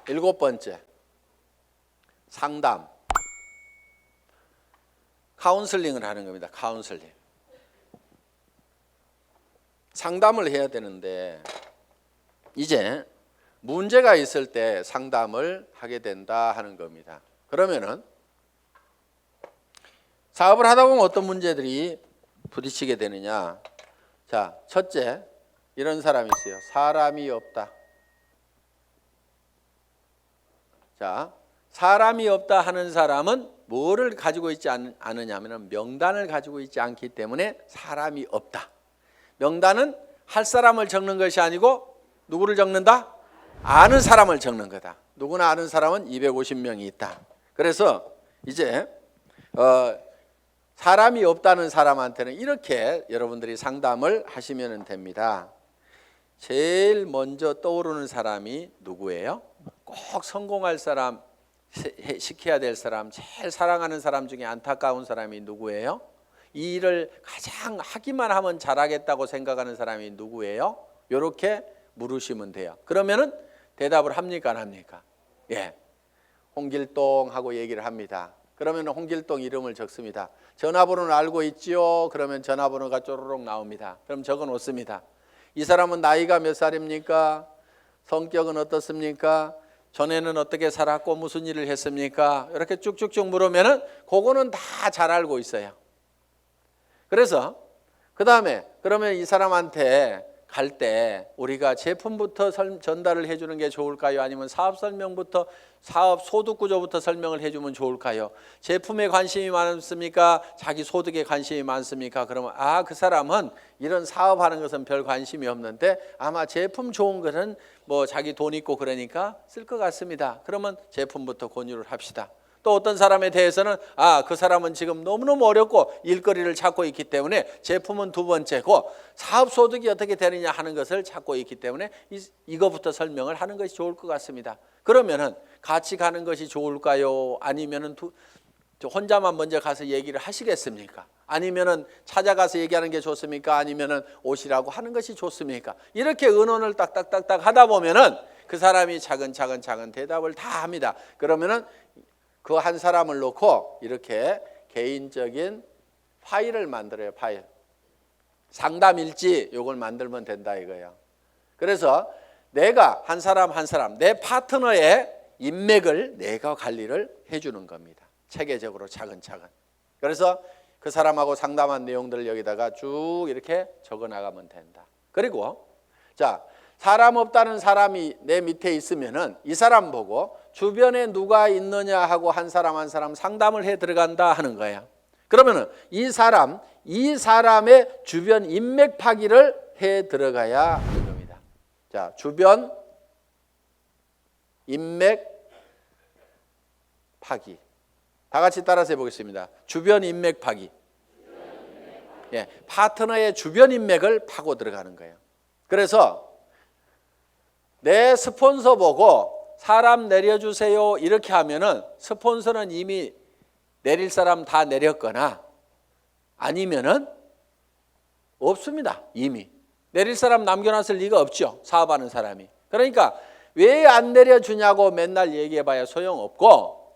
7번째, 상담. 카운슬링을 하는 겁니다. 카운슬링. 상담을 해야 되는데 이제 문제가 있을 때 상담을 하게 된다 하는 겁니다. 그러면은 사업을 하다 보면 어떤 문제들이 부딪히게 되느냐. 자, 첫째, 이런 사람이 있어요. 사람이 없다. 자, 사람이 없다 하는 사람은 뭐를 가지고 있지 않느냐면 명단을 가지고 있지 않기 때문에 사람이 없다. 명단은 할 사람을 적는 것이 아니고 누구를 적는다? 아는 사람을 적는 거다. 누구나 아는 사람은 250명이 있다. 그래서 이제 사람이 없다는 사람한테는 이렇게 여러분들이 상담을 하시면 됩니다. 제일 먼저 떠오르는 사람이 누구예요? 꼭 성공할 사람, 시켜야 될 사람, 제일 사랑하는 사람 중에 안타까운 사람이 누구예요? 이 일을 가장 하기만 하면 잘하겠다고 생각하는 사람이 누구예요? 이렇게 물으시면 돼요. 그러면은 대답을 합니까 안 합니까? 예, 홍길동 하고 얘기를 합니다. 그러면 홍길동 이름을 적습니다. 전화번호는 알고 있지요? 그러면 전화번호가 쪼르륵 나옵니다. 그럼 적어 놓습니다. 이 사람은 나이가 몇 살입니까? 성격은 어떻습니까? 전에는 어떻게 살았고 무슨 일을 했습니까? 이렇게 쭉쭉쭉 물으면은 그거는 다 잘 알고 있어요. 그래서 그 다음에 그러면 이 사람한테 갈 때 우리가 제품부터 전달을 해주는 게 좋을까요? 아니면 사업 설명부터 사업 소득 구조부터 설명을 해주면 좋을까요? 제품에 관심이 많습니까? 자기 소득에 관심이 많습니까? 그러면 그 사람은 이런 사업하는 것은 별 관심이 없는데 아마 제품 좋은 것은 뭐 자기 돈 있고 그러니까 쓸 것 같습니다. 그러면 제품부터 권유를 합시다. 또 어떤 사람에 대해서는 그 사람은 지금 너무너무 어렵고 일거리를 찾고 있기 때문에 제품은 두 번째고 사업 소득이 어떻게 되느냐 하는 것을 찾고 있기 때문에 이거부터 설명을 하는 것이 좋을 것 같습니다. 그러면은 같이 가는 것이 좋을까요? 아니면은 혼자만 먼저 가서 얘기를 하시겠습니까? 아니면은 찾아가서 얘기하는 게 좋습니까? 아니면은 오시라고 하는 것이 좋습니까? 이렇게 의논을 딱딱딱딱 하다 보면은 그 사람이 차근차근 대답을 다 합니다. 그러면은 그 한 사람을 놓고 이렇게 개인적인 파일을 만들어요. 파일. 상담일지 이걸 만들면 된다 이거예요. 그래서 내가 한 사람 내 파트너의 인맥을 내가 관리를 해주는 겁니다. 체계적으로 차근차근. 그래서 그 사람하고 상담한 내용들을 여기다가 쭉 이렇게 적어 나가면 된다. 그리고 자, 사람 없다는 사람이 내 밑에 있으면은 이 사람 보고 주변에 누가 있느냐 하고 한 사람 상담을 해 들어간다 하는 거예요. 그러면은 이 사람의 주변 인맥 파기를 해 들어가야 하는 겁니다. 자, 주변 인맥 파기. 다 같이 따라서 해보겠습니다. 주변 인맥 파기. 예, 파트너의 주변 인맥을 파고 들어가는 거예요. 그래서 내 스폰서 보고 사람 내려주세요 이렇게 하면은 스폰서는 이미 내릴 사람 다 내렸거나 아니면은 없습니다. 이미 내릴 사람 남겨놨을 리가 없죠. 사업하는 사람이. 그러니까 왜 안 내려주냐고 맨날 얘기해봐야 소용없고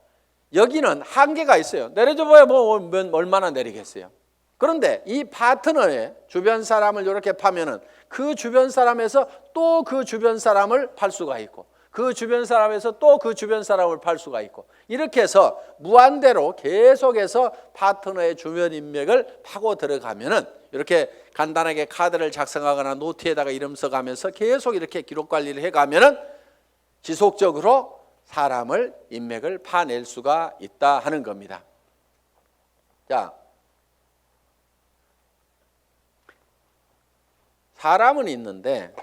여기는 한계가 있어요. 내려줘봐야 뭐 얼마나 내리겠어요. 그런데 이 파트너의 주변 사람을 이렇게 파면은 그 주변 사람에서 또 그 주변 사람을 팔 수가 있고 그 주변 사람에서 또 그 주변 사람을 팔 수가 있고 이렇게 해서 무한대로 계속해서 파트너의 주변 인맥을 파고 들어가면은 이렇게 간단하게 카드를 작성하거나 노트에다가 이름 써가면서 계속 이렇게 기록 관리를 해가면은 지속적으로 사람을 인맥을 파낼 수가 있다 하는 겁니다. 자, 사람은 있는데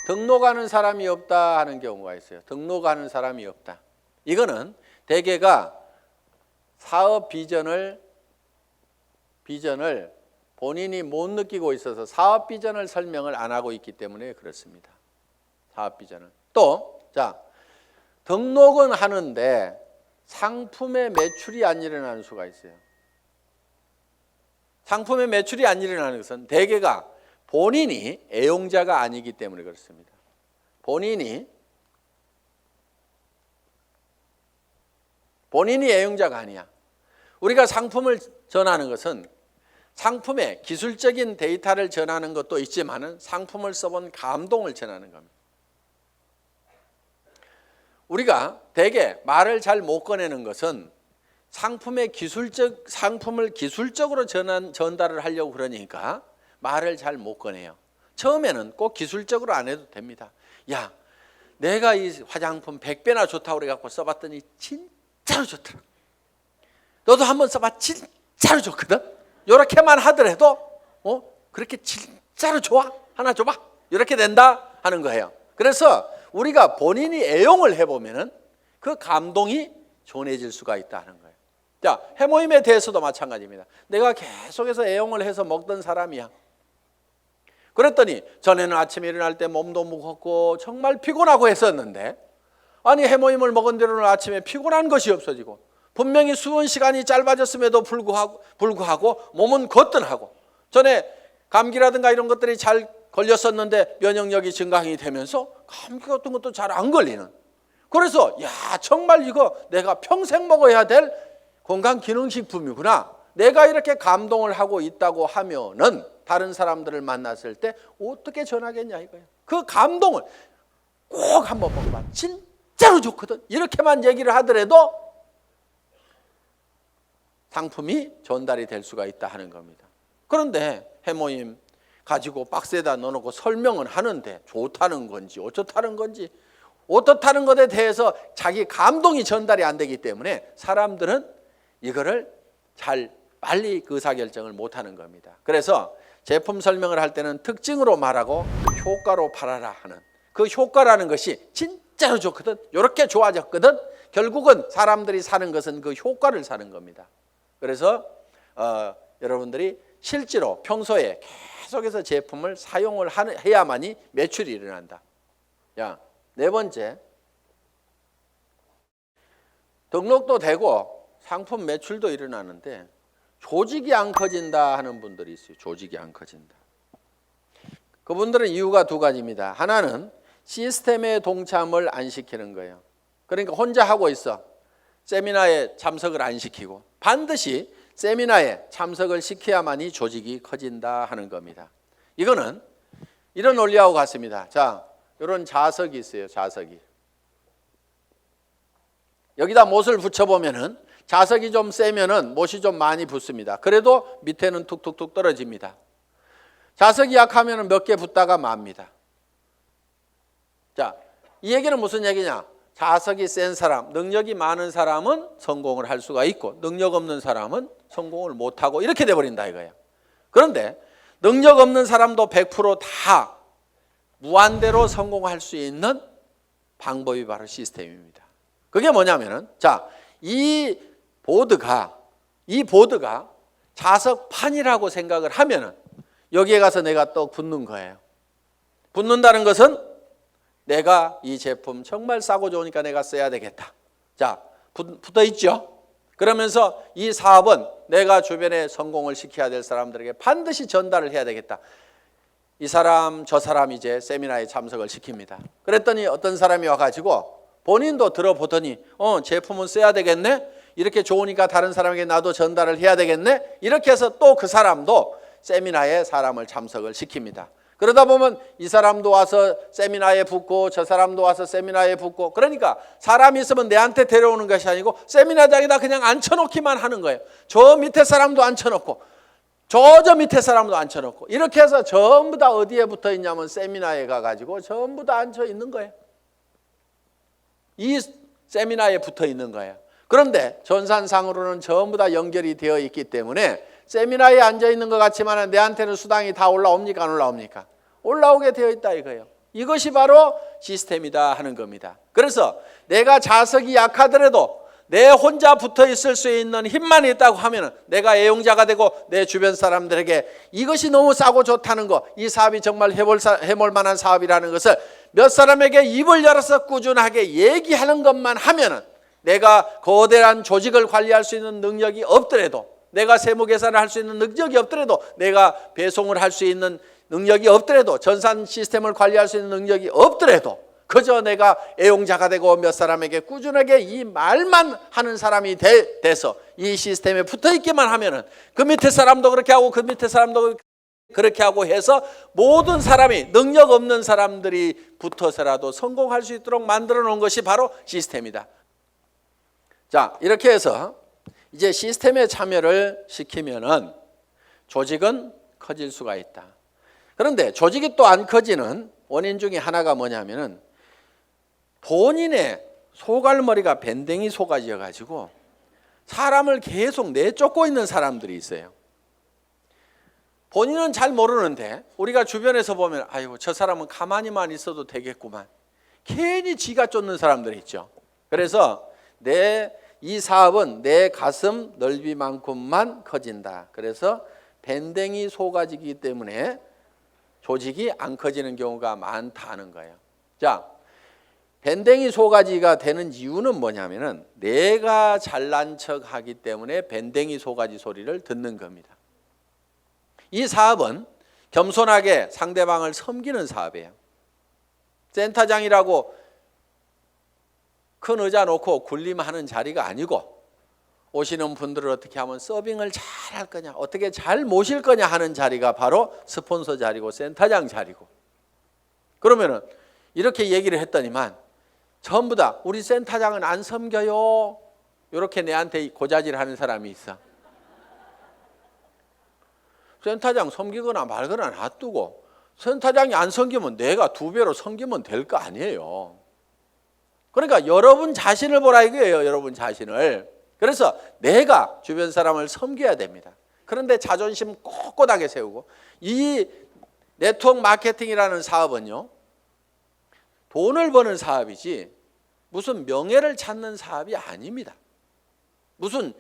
등록하는 사람이 없다 하는 경우가 있어요. 등록하는 사람이 없다. 이거는 대개가 사업 비전을 본인이 못 느끼고 있어서 사업 비전을 설명을 안 하고 있기 때문에 그렇습니다. 사업 비전을. 또, 자, 등록은 하는데 상품의 매출이 안 일어나는 수가 있어요. 상품의 매출이 안 일어나는 것은 대개가 본인이 애용자가 아니기 때문에 그렇습니다. 본인이 애용자가 아니야. 우리가 상품을 전하는 것은 상품의 기술적인 데이터를 전하는 것도 있지만은 상품을 써본 감동을 전하는 겁니다. 우리가 대개 말을 잘 못 꺼내는 것은 상품을 기술적으로 전달을 하려고 그러니까 말을 잘 못 꺼내요. 처음에는 꼭 기술적으로 안 해도 됩니다. 야, 내가 이 화장품 100배나 좋다고 그래갖고 써봤더니 진짜로 좋더라. 너도 한번 써봐. 진짜로 좋거든. 이렇게만 하더라도 그렇게 진짜로 좋아? 하나 줘봐. 이렇게 된다 하는 거예요. 그래서 우리가 본인이 애용을 해보면은 그 감동이 전해질 수가 있다는 거예요. 자, 해모임에 대해서도 마찬가지입니다. 내가 계속해서 애용을 해서 먹던 사람이야. 그랬더니 전에는 아침에 일어날 때 몸도 무겁고 정말 피곤하고 했었는데, 아니 해모임을 먹은 뒤로는 아침에 피곤한 것이 없어지고 분명히 수분 시간이 짧아졌음에도 불구하고 몸은 거뜬하고, 전에 감기라든가 이런 것들이 잘 걸렸었는데 면역력이 증강이 되면서 감기 같은 것도 잘 안 걸리는, 그래서 야, 정말 이거 내가 평생 먹어야 될 건강기능식품이구나. 내가 이렇게 감동을 하고 있다고 하면은 다른 사람들을 만났을 때 어떻게 전하겠냐 이거예요. 그 감동을 꼭 한번 먹어봐. 진짜로 좋거든. 이렇게만 얘기를 하더라도 상품이 전달이 될 수가 있다 하는 겁니다. 그런데 해모임 가지고 박스에다 넣어놓고 설명은 하는데 좋다는 건지 어쩌다는 건지, 어떻다는 것에 대해서 자기 감동이 전달이 안 되기 때문에 사람들은 이거를 빨리 의사결정을 못하는 겁니다. 그래서 제품 설명을 할 때는 특징으로 말하고 효과로 팔아라 하는, 그 효과라는 것이 진짜로 좋거든, 이렇게 좋아졌거든, 결국은 사람들이 사는 것은 그 효과를 사는 겁니다. 그래서 여러분들이 실제로 평소에 계속해서 제품을 사용을 해야만이 매출이 일어난다. 야, 네 번째, 등록도 되고 상품 매출도 일어나는데 조직이 안 커진다 하는 분들이 있어요. 조직이 안 커진다. 그분들은 이유가 두 가지입니다. 하나는 시스템에 동참을 안 시키는 거예요. 그러니까 혼자 하고 있어. 세미나에 참석을 안 시키고, 반드시 세미나에 참석을 시켜야만이 조직이 커진다 하는 겁니다. 이거는 이런 원리하고 같습니다. 자, 이런 자석이 있어요. 자석이. 여기다 못을 붙여보면은 자석이 좀 세면은 못이 좀 많이 붙습니다. 그래도 밑에는 툭툭툭 떨어집니다. 자석이 약하면은 몇 개 붙다가 맙니다. 자, 이 얘기는 무슨 얘기냐? 자석이 센 사람, 능력이 많은 사람은 성공을 할 수가 있고 능력 없는 사람은 성공을 못하고 이렇게 돼버린다 이거예요. 그런데 능력 없는 사람도 100% 무한대로 성공할 수 있는 방법이 바로 시스템입니다. 그게 뭐냐면은, 자, 이 보드가 자석판이라고 생각을 하면은 여기에 가서 내가 또 붙는 거예요. 붙는다는 것은 내가 이 제품 정말 싸고 좋으니까 내가 써야 되겠다. 자, 붙어 있죠? 그러면서 이 사업은 내가 주변에 성공을 시켜야 될 사람들에게 반드시 전달을 해야 되겠다. 이 사람 저 사람 이제 세미나에 참석을 시킵니다. 그랬더니 어떤 사람이 와가지고 본인도 들어보더니 제품은 써야 되겠네, 이렇게 좋으니까 다른 사람에게 나도 전달을 해야 되겠네, 이렇게 해서 또 그 사람도 세미나에 사람을 참석을 시킵니다. 그러다 보면 이 사람도 와서 세미나에 붙고 저 사람도 와서 세미나에 붙고, 그러니까 사람이 있으면 내한테 데려오는 것이 아니고 세미나장에다 그냥 앉혀놓기만 하는 거예요. 저 밑에 사람도 앉혀놓고 저 밑에 사람도 앉혀놓고, 이렇게 해서 전부 다 어디에 붙어 있냐면 세미나에 가가지고 전부 다 앉혀 있는 거예요. 이 세미나에 붙어 있는 거예요. 그런데 전산상으로는 전부 다 연결이 되어 있기 때문에 세미나에 앉아 있는 것 같지만 내한테는 수당이 다 올라옵니까? 안 올라옵니까? 올라오게 되어 있다 이거예요. 이것이 바로 시스템이다 하는 겁니다. 그래서 내가 자석이 약하더라도 내 혼자 붙어 있을 수 있는 힘만 있다고 하면 내가 애용자가 되고 내 주변 사람들에게 이것이 너무 싸고 좋다는 거, 이 사업이 정말 해볼 만한 사업이라는 것을 몇 사람에게 입을 열어서 꾸준하게 얘기하는 것만 하면은, 내가 거대한 조직을 관리할 수 있는 능력이 없더라도, 내가 세무 계산을 할 수 있는 능력이 없더라도, 내가 배송을 할 수 있는 능력이 없더라도, 전산 시스템을 관리할 수 있는 능력이 없더라도 그저 내가 애용자가 되고 몇 사람에게 꾸준하게 이 말만 하는 사람이 돼서 이 시스템에 붙어 있기만 하면은 그 밑에 사람도 그렇게 하고 그 밑에 사람도 그렇게 하고 해서 모든 사람이 능력 없는 사람들이 붙어서라도 성공할 수 있도록 만들어 놓은 것이 바로 시스템이다. 자, 이렇게 해서 이제 시스템에 참여를 시키면은 조직은 커질 수가 있다. 그런데 조직이 또 안 커지는 원인 중에 하나가 뭐냐면은 본인의 소갈머리가 밴댕이 소가지여 가지고 사람을 계속 내쫓고 있는 사람들이 있어요. 본인은 잘 모르는데 우리가 주변에서 보면 아이고 저 사람은 가만히만 있어도 되겠구만. 괜히 지가 쫓는 사람들이 있죠. 그래서 이 사업은 내 가슴 넓이만큼만 커진다. 그래서 밴댕이 소가지이기 때문에 조직이 안 커지는 경우가 많다는 거예요. 자, 밴댕이 소가지가 되는 이유는 뭐냐면은 내가 잘난 척 하기 때문에 밴댕이 소가지 소리를 듣는 겁니다. 이 사업은 겸손하게 상대방을 섬기는 사업이에요. 센터장이라고 큰 의자 놓고 군림하는 자리가 아니고 오시는 분들을 어떻게 하면 서빙을 잘 할 거냐, 어떻게 잘 모실 거냐 하는 자리가 바로 스폰서 자리고 센터장 자리고. 그러면은 이렇게 얘기를 했더니만 전부 다 우리 센터장은 안 섬겨요. 이렇게 내한테 고자질하는 사람이 있어. 센터장 섬기거나 말거나 놔두고 센터장이 안 섬기면 내가 2배로 섬기면 될 거 아니에요. 그러니까 여러분 자신을 보라 이거예요. 여러분 자신을. 그래서 내가 주변 사람을 섬겨야 됩니다. 그런데 자존심 꼿꼿하게 세우고 이 네트워크 마케팅이라는 사업은요. 돈을 버는 사업이지 무슨 명예를 찾는 사업이 아닙니다. 무슨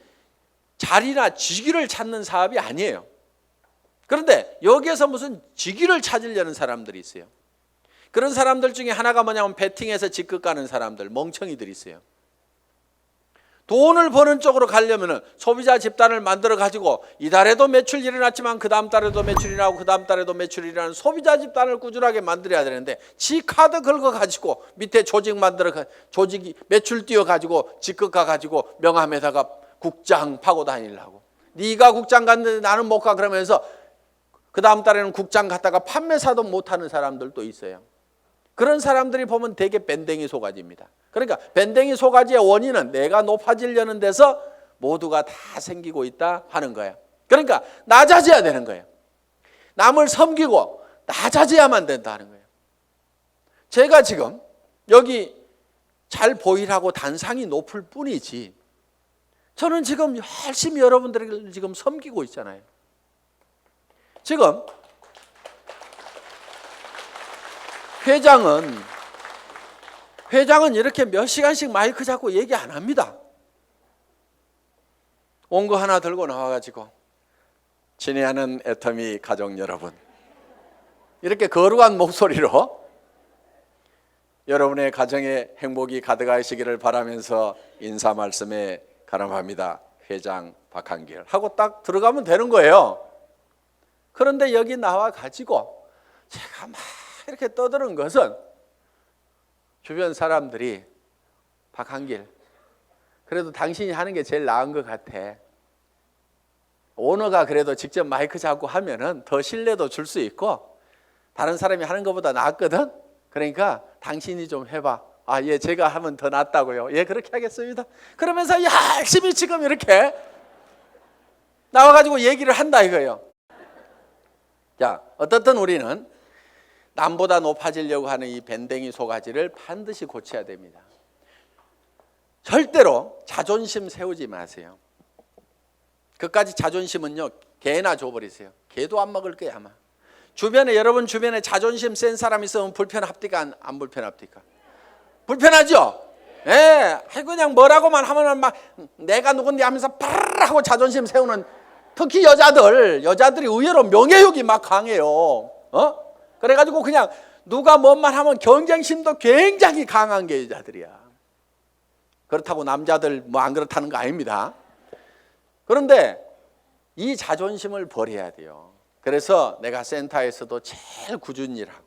자리나 직위를 찾는 사업이 아니에요. 그런데 여기에서 무슨 직위를 찾으려는 사람들이 있어요. 그런 사람들 중에 하나가 뭐냐면 베팅해서 직급 가는 사람들, 멍청이들이 있어요. 돈을 버는 쪽으로 가려면 소비자 집단을 만들어 가지고 이달에도 매출이 일어났지만 그 다음 달에도 매출이 나고 그 다음 달에도 매출이 일어나는 소비자 집단을 꾸준하게 만들어야 되는데 지 카드 긁어 가지고 밑에 조직 만들어 조직이 매출 띄워 가지고 직급 가 가지고 명함에다가 국장 파고 다니려고. 네가 국장 갔는데 나는 못 가 그러면서 그 다음 달에는 국장 갔다가 판매사도 못하는 사람들도 있어요. 그런 사람들이 보면 되게 밴댕이 소가지입니다. 그러니까 밴댕이 소가지의 원인은 내가 높아지려는 데서 모두가 다 생기고 있다 하는 거예요. 그러니까 낮아져야 되는 거예요. 남을 섬기고 낮아져야만 된다는 거예요. 제가 지금 여기 잘 보이라고 단상이 높을 뿐이지 저는 지금 열심히 여러분들을 지금 섬기고 있잖아요. 지금 회장은 이렇게 몇 시간씩 마이크 잡고 얘기 안 합니다. 온 거 하나 들고 나와가지고 친애하는 애터미 가족 여러분, 이렇게 거룩한 목소리로 여러분의 가정에 행복이 가득하시기를 바라면서 인사 말씀에 가름합니다. 회장 박한길 하고 딱 들어가면 되는 거예요. 그런데 여기 나와 가지고 제가 막 이렇게 떠드는 것은 주변 사람들이 박한길 그래도 당신이 하는 게 제일 나은 것 같아. 오너가 그래도 직접 마이크 잡고 하면은 더 신뢰도 줄 수 있고 다른 사람이 하는 것보다 낫거든. 그러니까 당신이 좀 해봐. 아, 예, 제가 하면 더 낫다고요. 예, 그렇게 하겠습니다. 그러면서 열심히 지금 이렇게 나와가지고 얘기를 한다 이거예요. 자, 어떻든 우리는 남보다 높아지려고 하는 이 밴댕이 소가지를 반드시 고쳐야 됩니다. 절대로 자존심 세우지 마세요. 그까지 자존심은요, 개나 줘버리세요. 개도 안 먹을 거야 아마. 여러분 주변에 자존심 센 사람 있으면 불편합니까? 안 불편합니까? 불편하죠? 예, 그냥 뭐라고만 하면 막 내가 누군데 하면서 파르르 하고 자존심 세우는, 특히 여자들이 의외로 명예욕이 막 강해요. 그래가지고 그냥 누가 뭔 말 하면 경쟁심도 굉장히 강한 게 여자들이야. 그렇다고 남자들 뭐 안 그렇다는 거 아닙니다. 그런데 이 자존심을 버려야 돼요. 그래서 내가 센터에서도 제일 꾸준히 일하고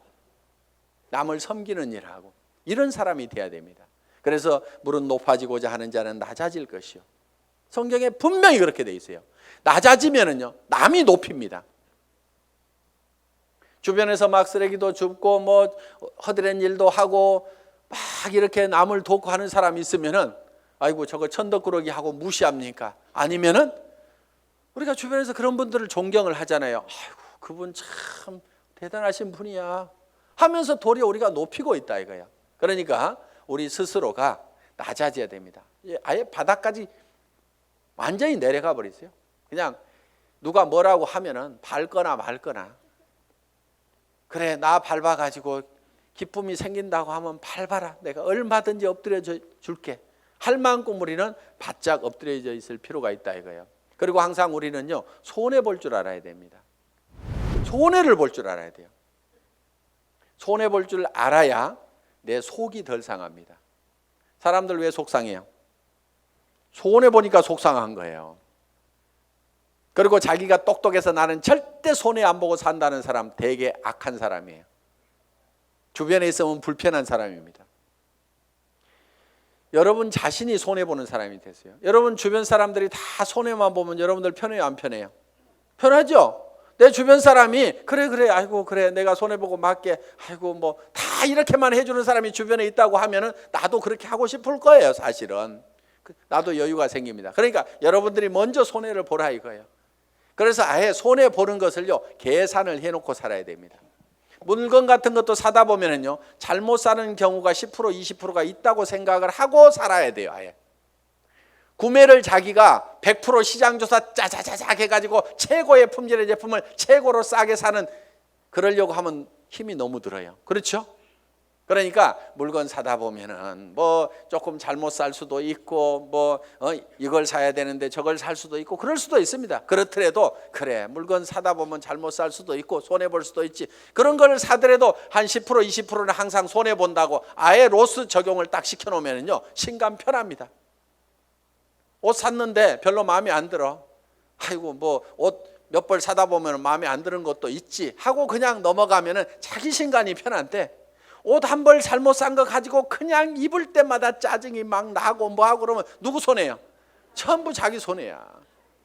남을 섬기는 일하고 이런 사람이 돼야 됩니다. 그래서 물은 높아지고자 하는 자는 낮아질 것이요. 성경에 분명히 그렇게 돼 있어요. 낮아지면은요, 남이 높입니다. 주변에서 막 쓰레기도 줍고 뭐 허드렛 일도 하고 막 이렇게 남을 돕고 하는 사람이 있으면은 아이고 저거 천덕꾸러기 하고 무시합니까? 아니면은 우리가 주변에서 그런 분들을 존경을 하잖아요. 아이고 그분 참 대단하신 분이야 하면서 도리어 우리가 높이고 있다 이거야. 그러니까 우리 스스로가 낮아져야 됩니다. 아예 바닥까지 완전히 내려가 버리세요. 그냥 누가 뭐라고 하면은 밟거나 말거나. 그래 나 밟아가지고 기쁨이 생긴다고 하면 밟아라. 내가 얼마든지 엎드려 줄게. 할 만큼 우리는 바짝 엎드려져 있을 필요가 있다 이거예요. 그리고 항상 우리는요 손해 볼 줄 알아야 됩니다. 손해를 볼 줄 알아야 돼요. 손해 볼 줄 알아야 내 속이 덜 상합니다. 사람들 왜 속상해요? 손해 보니까 속상한 거예요. 그리고 자기가 똑똑해서 나는 절대 손해 안 보고 산다는 사람 되게 악한 사람이에요. 주변에 있으면 불편한 사람입니다. 여러분 자신이 손해보는 사람이 되세요. 여러분 주변 사람들이 다 손해만 보면 여러분들 편해요 안 편해요? 편하죠? 내 주변 사람이 그래 아이고 그래 내가 손해보고 맞게 아이고 뭐 다 이렇게만 해주는 사람이 주변에 있다고 하면은 나도 그렇게 하고 싶을 거예요. 사실은 나도 여유가 생깁니다. 그러니까 여러분들이 먼저 손해를 보라 이거예요. 그래서 아예 손해 보는 것을요 계산을 해놓고 살아야 됩니다. 물건 같은 것도 사다 보면은요 잘못 사는 경우가 10% 20%가 있다고 생각을 하고 살아야 돼요. 아예 구매를 자기가 100% 시장조사 짜자자작 해가지고 최고의 품질의 제품을 최고로 싸게 사는 그러려고 하면 힘이 너무 들어요. 그렇죠? 그러니까 물건 사다 보면은 뭐 조금 잘못 살 수도 있고 뭐 이걸 사야 되는데 저걸 살 수도 있고 그럴 수도 있습니다. 그렇더라도 그래 물건 사다 보면 잘못 살 수도 있고 손해 볼 수도 있지. 그런 걸 사더라도 한 10% 20%는 항상 손해 본다고 아예 로스 적용을 딱 시켜 놓으면은요 신감 편합니다. 옷 샀는데 별로 마음에 안 들어. 아이고 뭐 옷 몇 벌 사다 보면 마음에 안 드는 것도 있지 하고 그냥 넘어가면은 자기 신간이 편한데 옷 한 벌 잘못 산 거 가지고 그냥 입을 때마다 짜증이 막 나고 뭐하고 그러면 누구 손해요? 전부 자기 손해야.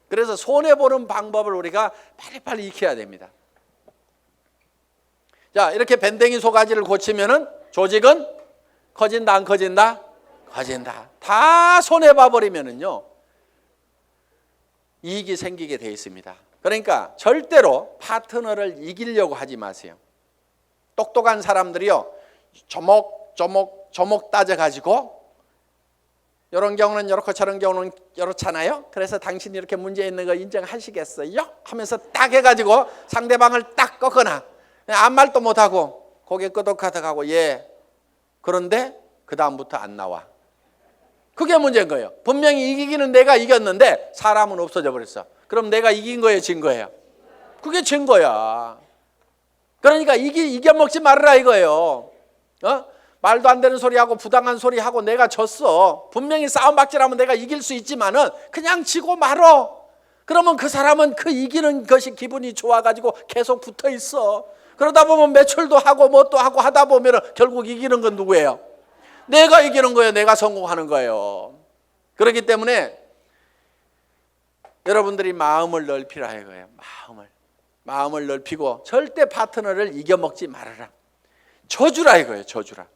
그래서 손해보는 방법을 우리가 빨리빨리 익혀야 됩니다. 자 이렇게 밴댕이 소가지를 고치면은 조직은 커진다 안 커진다? 커진다. 다 손해봐 버리면은요 이익이 생기게 돼 있습니다. 그러니까 절대로 파트너를 이기려고 하지 마세요. 똑똑한 사람들이요 조목 따져가지고 이런 경우는 이렇고 저런 경우는 이렇잖아요. 그래서 당신이 이렇게 문제 있는 거 인정하시겠어요? 하면서 딱 해가지고 상대방을 딱 꺾거나 아무 말도 못하고 고개 끄덕하다가고 예 그런데 그 다음부터 안 나와. 그게 문제인 거예요. 분명히 이기기는 내가 이겼는데 사람은 없어져 버렸어. 그럼 내가 이긴 거예요 진 거예요? 그게 진 거야. 그러니까 이겨먹지 말아라 이거예요. 말도 안 되는 소리하고 부당한 소리하고 내가 졌어. 분명히 싸움박질하면 내가 이길 수 있지만은 그냥 지고 말어. 그러면 그 사람은 그 이기는 것이 기분이 좋아가지고 계속 붙어 있어. 그러다 보면 매출도 하고 뭣도 하고 하다 보면은 결국 이기는 건 누구예요? 내가 이기는 거예요. 내가 성공하는 거예요. 그렇기 때문에 여러분들이 마음을 넓히라 이거예요. 마음을 넓히고 절대 파트너를 이겨먹지 말아라. 져주라 이거예요. 져주라.